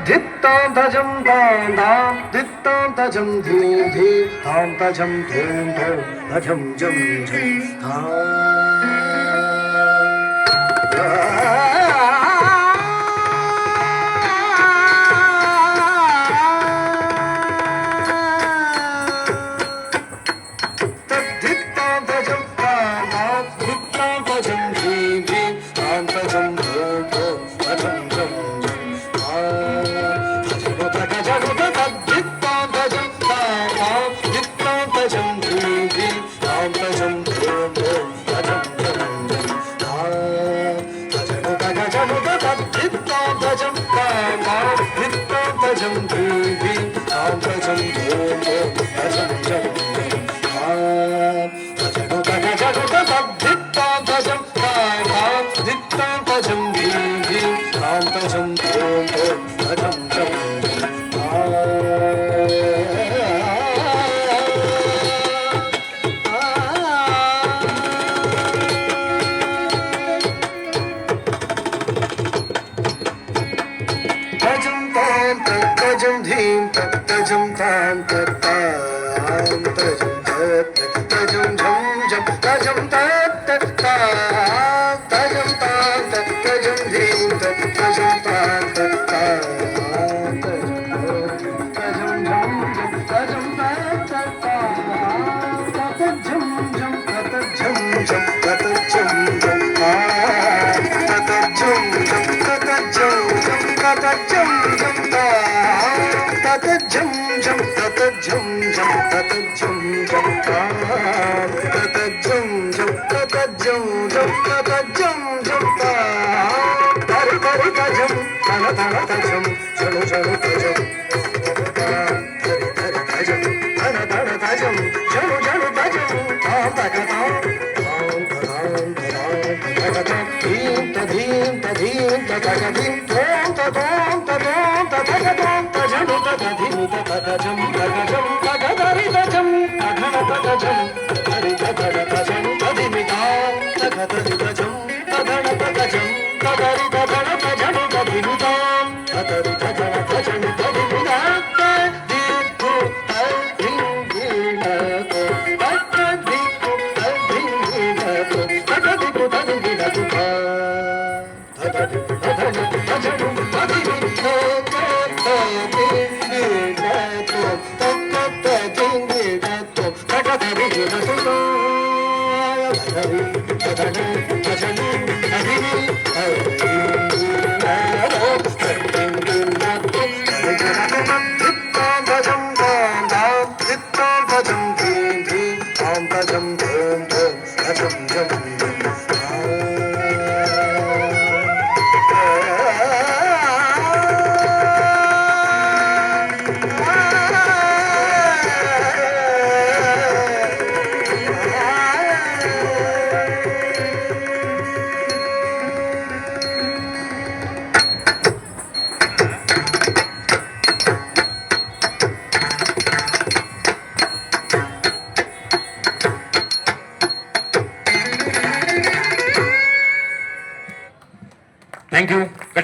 धित्तां तजं तां तां धित्तां तजं धीं धीं तां तजं धूं धूं तजं जं झं तद्धित्तां तजं तां तां धित्तां तजं धीं धीं तां तजं धूं धूं तजं जं झं तजं धीं तजं तां तजं तजं झं झं तजं तजं तां तजं धीं तजं तां तजं झं तजं तजं झं तजं झं तजं झं ततझं झं ततझं झं ततझं झं ततझं झं ततझं झं ततझं झं तर तर तझं तन तन तझं झण झण तझं तर तर तझं तन तन तझं झण झण तझं तां तक तां धीं तधीं तधीं ततक धीं तों ततों ततों ततक तों तझं तधीं ततजं ततजं ततधरि तजं तधन ततजं तधरि तधन तजं तधिमितां ततधरि तजं तधन ततजं तधरि तधन तजं तधिमितां ततधि तजन तजं तधिमितां तद्धिक्खु तद्धिं धीनतो तद्धिक्खु तद्धिं धीनतो तद्धिक्खु तद्धिं धीनतो तद्धिक्खु तधन तजं तधिमितो Thank you.